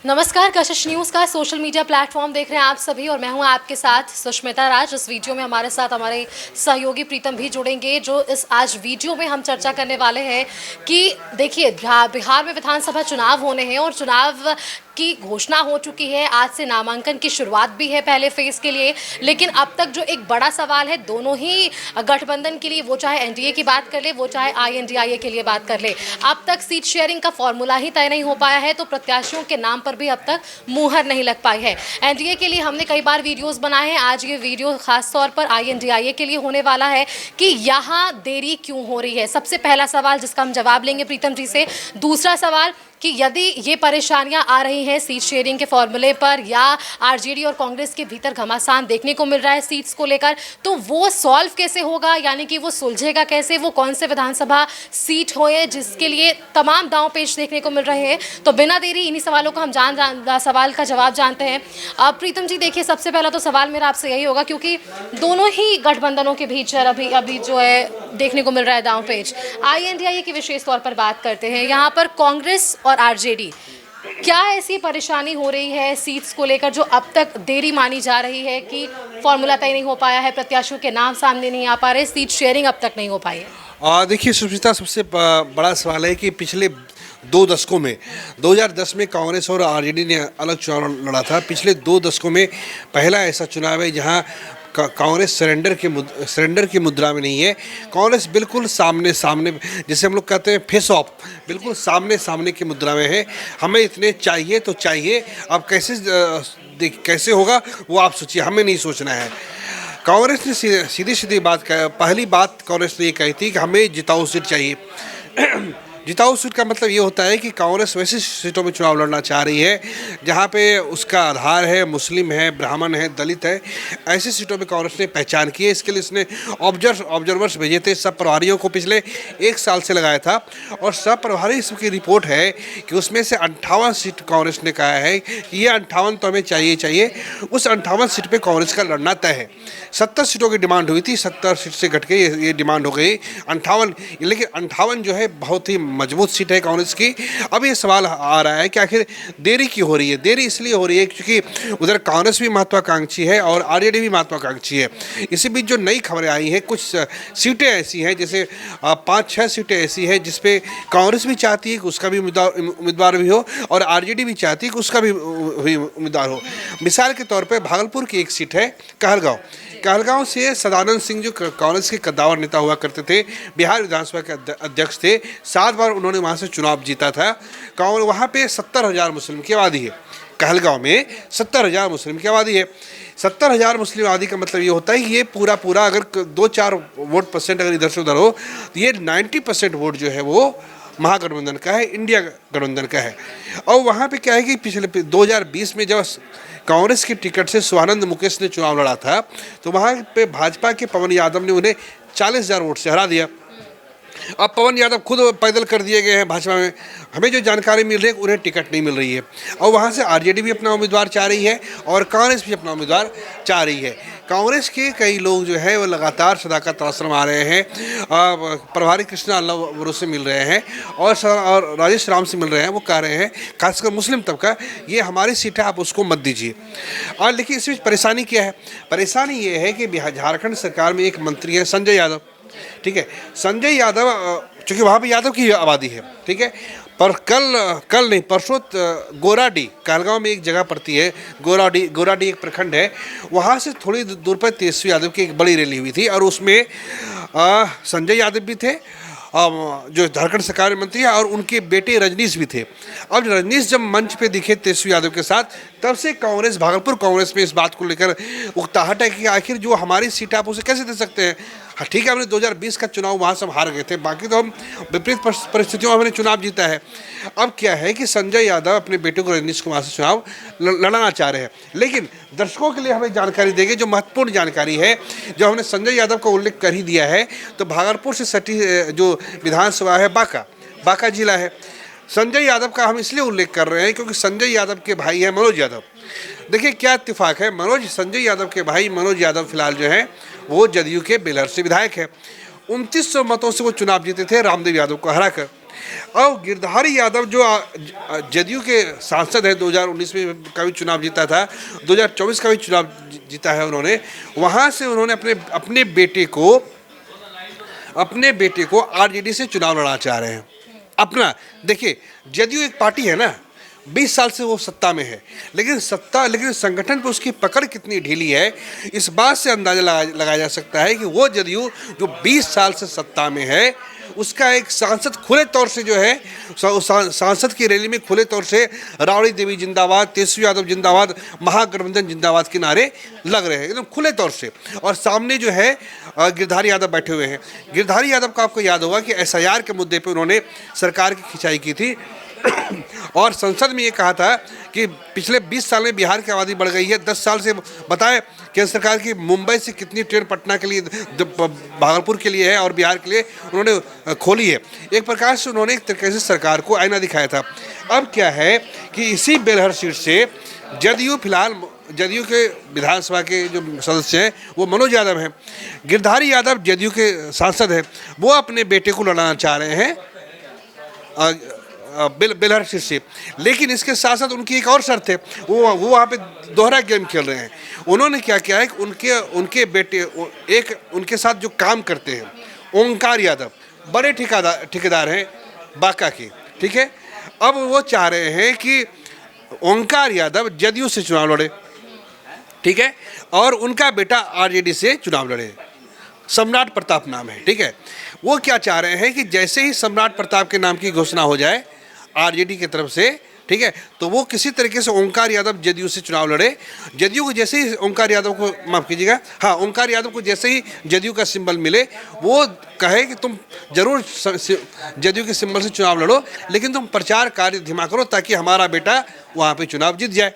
नमस्कार, कशिश न्यूज़ का social media platform देख रहे हैं आप सभी और मैं हूं आपके साथ सुष्मिता राज। इस वीडियो में हमारे साथ हमारे सहयोगी प्रीतम भी जुड़ेंगे, जो इस आज वीडियो में हम चर्चा करने वाले हैं कि देखिए बिहार में विधानसभा चुनाव होने हैं और चुनाव की घोषणा हो चुकी है। आज से नामांकन की शुरुआत भी है पहले फेज़ के लिए, लेकिन अब तक जो एक बड़ा सवाल है दोनों ही गठबंधन के लिए, वो चाहे एनडीए की बात कर ले, वो चाहे आईएनडीआईए के लिए बात कर ले, अब तक सीट शेयरिंग का फॉर्मूला ही तय नहीं हो पाया है, तो प्रत्याशियों के नाम पर भी अब तक मुहर नहीं लग पाई है। एनडीए के लिए हमने कई बार वीडियोस बनाए हैं, आज ये वीडियो खास तौर पर आईएनडीआईए के लिए होने वाला है कि यहाँ देरी क्यों हो रही है। सबसे पहला सवाल जिसका हम जवाब लेंगे प्रीतम जी से। दूसरा सवाल कि यदि ये परेशानियां आ रही हैं सीट शेयरिंग के फॉर्मूले पर या आरजेडी और कांग्रेस के भीतर घमासान देखने को मिल रहा है सीट्स को लेकर, तो वो सॉल्व कैसे होगा, यानी कि वो सुलझेगा कैसे, वो कौन से विधानसभा सीट होए जिसके लिए तमाम दांव पेच देखने को मिल रहे हैं। तो बिना देरी इन्हीं सवालों का हम सवाल का जवाब जानते हैं। अब प्रीतम जी देखिए, सबसे पहला तो सवाल मेरा आपसे यही होगा, क्योंकि दोनों ही गठबंधनों के बीच अभी जो है देखने को मिल रहा है दांव पेच। आईएनडीआईए की विशेष तौर पर बात करते हैं, यहाँ पर कांग्रेस और आरजेडी, क्या ऐसी परेशानी हो रही है सीट्स को लेकर जो अब तक देरी मानी जा रही है कि फॉर्मूला तय नहीं हो पाया है, प्रत्याशियों के नाम सामने नहीं आ पा रहे, सीट शेयरिंग अब तक नहीं हो पाई है? देखिए सुष्मिता, सबसे बड़ा सवाल है कि पिछले 2 दशकों में 2010 में कांग्रेस और आरजेडी ने अलग चुनाव लड़ा था। पिछले 2 दशकों में पहला ऐसा चुनाव है जहां कांग्रेस सरेंडर की मुद्रा में नहीं है। कांग्रेस बिल्कुल सामने जैसे हम लोग कहते हैं फेस ऑफ, बिल्कुल सामने की मुद्रा में है। हमें इतने चाहिए तो चाहिए, अब कैसे होगा वो आप सोचिए, हमें नहीं सोचना है। कांग्रेस ने सीधी बात पहली बात कांग्रेस ने ये कही थी कि हमें जिताऊ सीट चाहिए। जिताऊ सीट का मतलब ये होता है कि कांग्रेस वैसी सीटों में चुनाव लड़ना चाह रही है जहाँ पे उसका आधार है, मुस्लिम है, ब्राह्मण है, दलित है। ऐसी सीटों में कांग्रेस ने पहचान की है। इसके लिए इसने ऑब्जर्वर्स भेजे थे, सब प्रभारियों को पिछले 1 साल से लगाया था, और सब प्रभारी की रिपोर्ट है कि उसमें से 58 सीट कांग्रेस ने कहा है कि ये 58 तो हमें चाहिए। उस 58 सीट पर कांग्रेस का लड़ना तय है। 70 सीटों की डिमांड हुई थी, 70 सीट से घट के ये डिमांड हो गई 58, लेकिन 58 जो है बहुत ही मजबूत सीट है कांग्रेस की। अब ये सवाल आ रहा है कि आखिर देरी क्यों हो रही है। देरी इसलिए हो रही है क्योंकि उधर कांग्रेस भी महत्वाकांक्षी है और आरजेडी भी महत्वाकांक्षी है। इसी बीच जो नई खबरें आई हैं, कुछ सीटें ऐसी हैं, जैसे 5-6 सीटें ऐसी हैं जिसपे कांग्रेस भी चाहती है कि उसका भी उम्मीदवार भी हो और आरजेडी भी चाहती है कि उसका भी उम्मीदवार हो। मिसाल के तौर पर भागलपुर की एक सीट है कहलगांव से सदानंद सिंह, जो कांग्रेस के कद्दावर नेता हुआ करते थे, बिहार विधानसभा के अध्यक्ष थे, 7 बार उन्होंने वहाँ से चुनाव जीता था। वहाँ पे 70,000 मुस्लिम की आबादी है। कहलगांव में 70,000 मुस्लिम की आबादी है। 70,000 मुस्लिम आबादी का मतलब ये होता है कि ये पूरा अगर 2-4 वोट परसेंट अगर इधर से उधर हो तो ये 90% वोट जो है वो महागठबंधन का है, इंडिया गठबंधन का है। और वहाँ पे क्या है कि पिछले 2020 में जब कांग्रेस की टिकट से स्वानंद मुकेश ने चुनाव लड़ा था, तो वहाँ पे भाजपा के पवन यादव ने उन्हें 40,000 वोट से हरा दिया। अब पवन यादव खुद पैदल कर दिए गए हैं भाजपा में। हमें जो जानकारी मिल रही है उन्हें टिकट नहीं मिल रही है, और वहाँ से आरजेडी भी अपना उम्मीदवार चाह रही है और कांग्रेस भी अपना उम्मीदवार चाह रही है। कांग्रेस के कई लोग जो है वो लगातार सदाकत आश्रम आ रहे हैं, प्रभारी कृष्णा अल्लाह से मिल रहे हैं और राजेश राम से मिल रहे हैं। वो कह रहे हैं, खासकर मुस्लिम तबका, ये हमारी सीट है, आप उसको मत दीजिए। और लेकिन इस बीच परेशानी क्या है? परेशानी ये है कि झारखंड सरकार में एक मंत्री है संजय यादव, ठीक है। संजय यादव, चूँकि वहाँ पे यादव की आबादी है, ठीक है, पर कल नहीं परसों गोराडी, कहलगांव में एक जगह पड़ती है गोराडी एक प्रखंड है, वहाँ से थोड़ी दूर पर तेजस्वी यादव की एक बड़ी रैली हुई थी और उसमें संजय यादव भी थे, जो झारखंड सरकार में मंत्री है, और उनके बेटे रजनीश भी थे। अब रजनीश जब मंच पे दिखे तेजस्वी यादव के साथ, तब से भागलपुर कांग्रेस में इस बात को लेकर उकताहट है कि आखिर जो हमारी सीट आप उसे कैसे दे सकते हैं। हाँ ठीक है, हमने 2020 का चुनाव वहाँ से हम हार गए थे, बाकी तो हम विपरीत परिस्थितियों में हमने चुनाव जीता है। अब क्या है कि संजय यादव अपने बेटे को रजनीश कुमार से चुनाव लड़ना चाह रहे हैं, लेकिन दर्शकों के लिए हमें जानकारी देंगे, जो महत्वपूर्ण जानकारी है, जो हमने संजय यादव का उल्लेख कर ही दिया है। तो भागलपुर से सटी जो विधानसभा है बांका जिला है। संजय यादव का हम इसलिए उल्लेख कर रहे हैं क्योंकि संजय यादव के भाई है मनोज यादव। देखिए क्या इत्तेफाक है, संजय यादव के भाई मनोज यादव फिलहाल जो है वो जदयू के बेलहर से विधायक है। 2900 मतों से वो चुनाव जीते थे रामदेव यादव को हराकर। और गिरधारी यादव जो जदयू के सांसद है, 2019 में का भी चुनाव जीता था, 2024 का भी चुनाव जीता है उन्होंने। वहाँ से उन्होंने अपने बेटे को आरजेडी से चुनाव लड़ना चाह रहे हैं अपना। देखिए, जदयू एक पार्टी है ना, 20 साल से वो सत्ता में है, लेकिन संगठन पर उसकी पकड़ कितनी ढीली है, इस बात से अंदाजा लगाया जा सकता है कि वो जदयू जो 20 साल से सत्ता में है, उसका एक सांसद खुले तौर से जो है, सांसद की रैली में खुले तौर से राबड़ी देवी जिंदाबाद, तेजस्वी यादव जिंदाबाद, महागठबंधन जिंदाबाद के नारे लग रहे हैं एकदम खुले तौर से। और सामने जो है गिरधारी यादव बैठे हुए हैं। गिरधारी यादव को आपको याद होगा कि एसआईआर के मुद्दे पर उन्होंने सरकार की खिंचाई की थी और संसद में ये कहा था कि पिछले 20 साल में बिहार की आबादी बढ़ गई है। 10 साल से बताएं केंद्र सरकार की मुंबई से कितनी ट्रेन पटना के लिए, भागलपुर के लिए है और बिहार के लिए उन्होंने खोली है। एक प्रकार से उन्होंने एक तरीके से सरकार को आईना दिखाया था। अब क्या है कि इसी बेलहर सीट से जदयू के विधानसभा के जो सदस्य हैं वो मनोज यादव हैं। गिरधारी यादव जदयू के सांसद हैं, वो अपने बेटे को लड़ाना चाह रहे हैं बेलहर सीट से। लेकिन इसके साथ साथ उनकी एक और शर्त है, वो वहाँ पे दोहरा गेम खेल रहे हैं। उन्होंने क्या किया है कि उनके बेटे उनके साथ जो काम करते हैं, ओंकार यादव, बड़े ठेकेदार हैं बांका के, ठीक है। अब वो चाह रहे हैं कि ओंकार यादव जदयू से चुनाव लड़े, ठीक है, और उनका बेटा आरजेडी से चुनाव लड़े। सम्राट प्रताप नाम है, ठीक है। वो क्या चाह रहे हैं कि जैसे ही सम्राट प्रताप के नाम की घोषणा हो जाए आरजेडी की तरफ से, ठीक है, तो वो किसी तरीके से ओंकार यादव जदयू से चुनाव लड़े। जदयू को जैसे ही ओंकार यादव को, माफ़ कीजिएगा, हाँ, ओंकार यादव को जैसे ही जदयू का सिंबल मिले, वो कहे कि तुम जरूर जदयू के सिंबल से चुनाव लड़ो, लेकिन तुम प्रचार कार्य धीमा करो ताकि हमारा बेटा वहाँ पे चुनाव जीत जाए।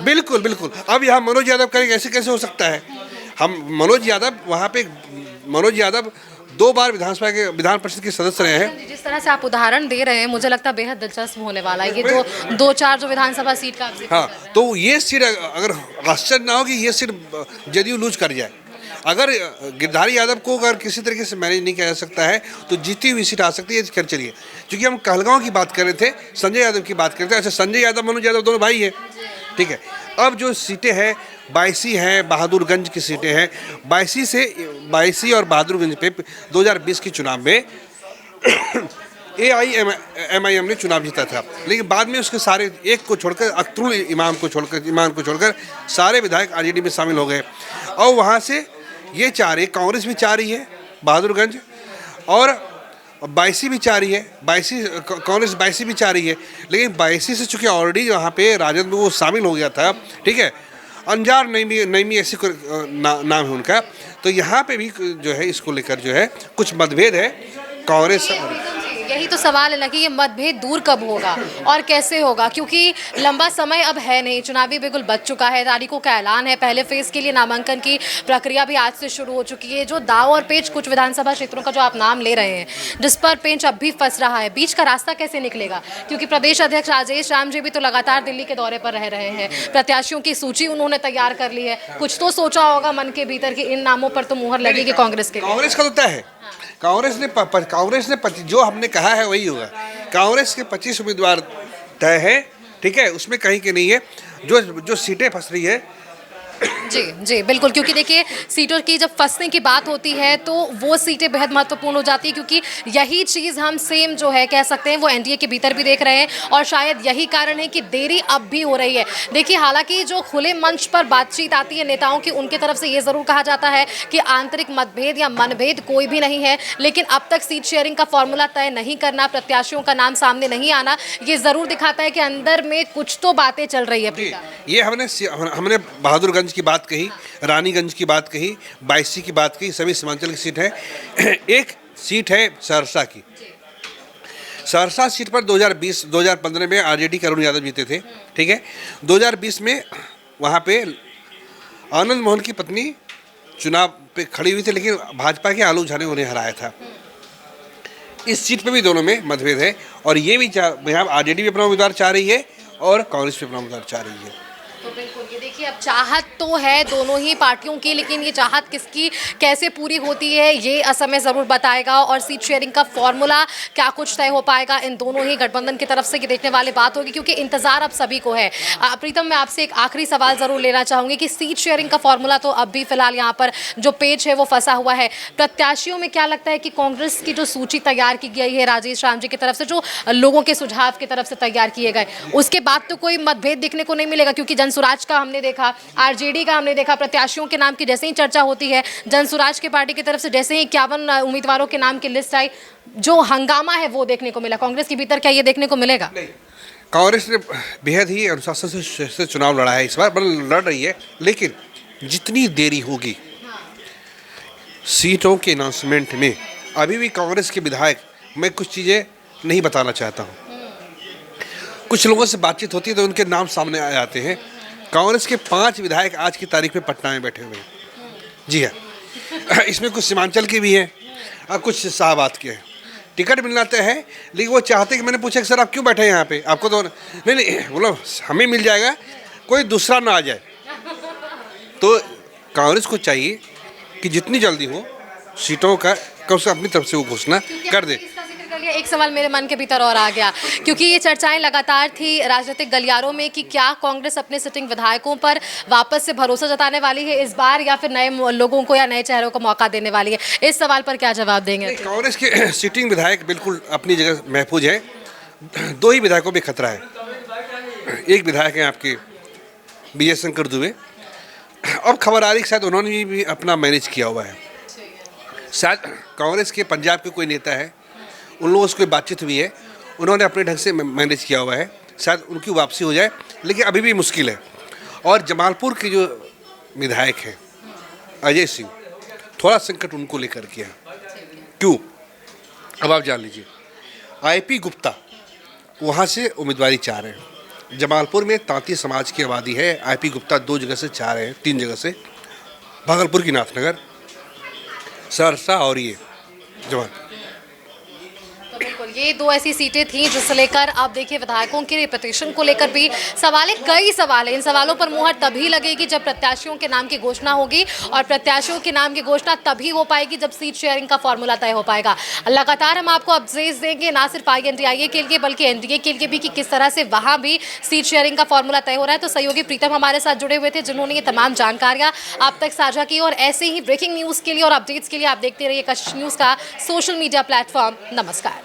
बिल्कुल बिल्कुल। अब यहाँ मनोज यादव कहेंगे ऐसे कैसे हो सकता है। मनोज यादव 2 बार विधान परिषद के सदस्य रहे हैं। जिस तरह से आप उदाहरण दे रहे हैं, मुझे लगता है बेहद दिलचस्प होने वाला है ये जो 2-4 जो विधानसभा सीट का। हाँ, तो ये सीट, अगर आश्चर्य ना हो कि ये सीट जदयू लूज कर जाए। अगर गिरधारी यादव को अगर किसी तरीके से मैनेज नहीं किया जा सकता है तो जीती हुई सीट आ सकती है। खैर चलिए, क्योंकि हम कहलगांव की बात कर रहे थे, संजय यादव की बात कर रहे थे। अच्छा, संजय यादव मनोज यादव दोनों भाई हैं, ठीक है। अब जो सीटें हैं, बायसी हैं, बहादुरगंज की सीटें हैं। बायसी और बहादुरगंज पे 2020 के चुनाव में AIMIM ने चुनाव जीता था, लेकिन बाद में उसके सारे एक को छोड़कर, अख्तरुल इमाम को छोड़कर सारे विधायक आरजेडी में शामिल हो गए। और वहाँ से ये चाह रही, कांग्रेस भी चाह रही है बहादुरगंज, और बायसी भी चाह रही है, कांग्रेस बायसी भी चाह रही है। लेकिन बायसी से चूँकि ऑलरेडी वहाँ पे राजद में वो शामिल हो गया था, ठीक है, अंजार नईमी ऐसी नाम है उनका, तो यहाँ पे भी जो है इसको लेकर जो है कुछ मतभेद है कांग्रेस। यही तो सवाल है ना कि ये मतभेद दूर कब होगा और कैसे होगा, क्योंकि लंबा समय अब है नहीं, चुनावी बिगुल बच चुका है, तारीखों का ऐलान है, पहले फेज के लिए नामांकन की प्रक्रिया भी आज से शुरू हो चुकी है। जो दाव और पेच कुछ विधानसभा क्षेत्रों का जो आप नाम ले रहे हैं, जिस पर पेंच अब भी फंस रहा है, बीच का रास्ता कैसे निकलेगा, क्योंकि प्रदेश अध्यक्ष राजेश राम जी भी तो लगातार दिल्ली के दौरे पर रह रहे हैं, प्रत्याशियों की सूची उन्होंने तैयार कर ली है, कुछ तो सोचा होगा मन के भीतर कि इन नामों पर तो मुहर लगेगी कांग्रेस के। कांग्रेस का तो तय है, कांग्रेस ने जो हमने कहा है वही होगा। कांग्रेस के 25 उम्मीदवार तय है, ठीक है, उसमें कहीं के नहीं है। जो सीटें फंस रही है, जी बिल्कुल, क्योंकि देखिए सीटों की जब फंसने की बात होती है तो वो सीटें बेहद महत्वपूर्ण हो जाती है, क्योंकि यही चीज़ हम सेम जो है कह सकते हैं वो एनडीए के भीतर भी देख रहे हैं, और शायद यही कारण है कि देरी अब भी हो रही है। देखिए, हालांकि जो खुले मंच पर बातचीत आती है नेताओं की, उनकी तरफ से ये ज़रूर कहा जाता है कि आंतरिक मतभेद या मनभेद कोई भी नहीं है, लेकिन अब तक सीट शेयरिंग का फॉर्मूला तय नहीं करना, प्रत्याशियों का नाम सामने नहीं आना, ये ज़रूर दिखाता है कि अंदर में कुछ तो बातें चल रही है। ये हमने बहादुरगंज की बात कही, रानीगंज की बात कही, बायसी की बात कही, सभी सीमांचल की सीट है। एक सीट है सहरसा की। सहरसा सीट पर 2015 में आरजेडी के अरुण यादव जीते थे, ठीक है। 2020 में वहाँ पे आनंद मोहन की पत्नी चुनाव पे खड़ी हुई थी, लेकिन भाजपा के आलोक झा ने उन्हें हराया था। इस सीट पे भी दोनों में मतभेद है, और ये भी आरजेडी भी अपना उम्मीदवार चाह रही है और कांग्रेस भी अपना उम्मीदवार चाह रही है। तो बिल्कुल ये देखिए, अब चाहत तो है दोनों ही पार्टियों की, लेकिन ये चाहत किसकी कैसे पूरी होती है ये समय ज़रूर बताएगा। और सीट शेयरिंग का फॉर्मूला क्या कुछ तय हो पाएगा इन दोनों ही गठबंधन की तरफ से, ये देखने वाली बात होगी, क्योंकि इंतजार अब सभी को है। प्रीतम, मैं आपसे एक आखिरी सवाल ज़रूर लेना चाहूँगी कि सीट शेयरिंग का फॉर्मूला तो अब भी फिलहाल यहाँ पर जो पेच है वो फंसा हुआ है। प्रत्याशियों में क्या लगता है कि कांग्रेस की जो सूची तैयार की गई है राजेश राम जी की तरफ से, जो लोगों के सुझाव की तरफ से तैयार किए गए, उसके बाद तो कोई मतभेद देखने को नहीं मिलेगा? क्योंकि जनसुराज का हमने देखा, आरजेडी का हमने देखा, प्रत्याशियों के नाम की जैसे ही चर्चा होती है, जनसुराज की पार्टी की तरफ से जैसे ही 51 उम्मीदवारों के नाम की लिस्ट आई, जो हंगामा है वो देखने को मिला। कांग्रेस के भीतर क्या ये देखने को मिलेगा? नहीं, कांग्रेस ने बेहद ही अनुशासन से चुनाव लड़ा है, इस बार लड़ रही है, लेकिन जितनी देरी होगी सीटों के अनाउंसमेंट में, अभी भी कांग्रेस के विधायक, मैं कुछ चीज़ें नहीं बताना चाहता हूँ, कुछ लोगों से बातचीत होती है तो उनके नाम सामने आ जाते हैं। कांग्रेस के 5 विधायक आज की तारीख में पटना में बैठे हुए हैं। जी हाँ, इसमें कुछ सीमांचल के भी हैं और कुछ शाहबाद के हैं। टिकट मिलना तय है, लेकिन वो चाहते कि, मैंने पूछा कि सर आप क्यों बैठे हैं यहाँ पे, आपको तो नहीं बोलो हमें मिल जाएगा, कोई दूसरा ना आ जाए। तो कांग्रेस को चाहिए कि जितनी जल्दी हो सीटों का कम से अपनी तरफ से वो घोषणा कर दे। एक सवाल मेरे मन के भीतर और आ गया, क्योंकि ये चर्चाएं लगातार थी राजनीतिक गलियारों में कि क्या कांग्रेस अपने सिटिंग विधायकों पर वापस से भरोसा जताने वाली है इस बार, या फिर नए लोगों को या नए चेहरों को मौका देने वाली है? इस सवाल पर क्या जवाब देंगे? कांग्रेस के सिटिंग विधायक बिल्कुल अपनी जगह महफूज है। 2 ही विधायकों पे खतरा है। एक विधायक हैं आपके विजय शंकर दुबे, अब खबर आ रही शायद उन्होंने भी अपना मैनेज किया हुआ है। शायद कांग्रेस के पंजाब के कोई नेता है, उन लोगों से कोई बातचीत हुई है, उन्होंने अपने ढंग से मैनेज किया हुआ है, शायद उनकी वापसी हो जाए, लेकिन अभी भी मुश्किल है। और जमालपुर के जो विधायक हैं अजय सिंह, थोड़ा संकट उनको लेकर के है। क्यों? अब आप जान लीजिए, आईपी गुप्ता वहाँ से उम्मीदवारी चाह रहे हैं। जमालपुर में तांती समाज की आबादी है, आईपी गुप्ता 2 जगह से चाह रहे हैं, 3 जगह से, भागलपुर की नाथनगर, सहरसा और ये जमालपुर। तो बिल्कुल ये 2 ऐसी सीटें थीं जिसे लेकर अब देखिए विधायकों के रिपीटेशन को लेकर भी सवाल है, कई सवाल है। इन सवालों पर मुहर तभी लगेगी जब प्रत्याशियों के नाम की घोषणा होगी, और प्रत्याशियों के नाम की घोषणा तभी हो पाएगी जब सीट शेयरिंग का फॉर्मूला तय हो पाएगा। लगातार हम आपको अपडेट्स देंगे, ना सिर्फ INDIA के लिए बल्कि NDA के लिए भी, कि किस तरह से वहाँ भी सीट शेयरिंग का फॉर्मूला तय हो रहा है। तो सहयोगी प्रीतम हमारे साथ जुड़े हुए थे, जिन्होंने ये तमाम जानकारियाँ आप तक साझा की। और ऐसे ही ब्रेकिंग न्यूज़ के लिए और अपडेट्स के लिए आप देखते रहिए कश न्यूज़ का सोशल मीडिया प्लेटफॉर्म। नमस्कार।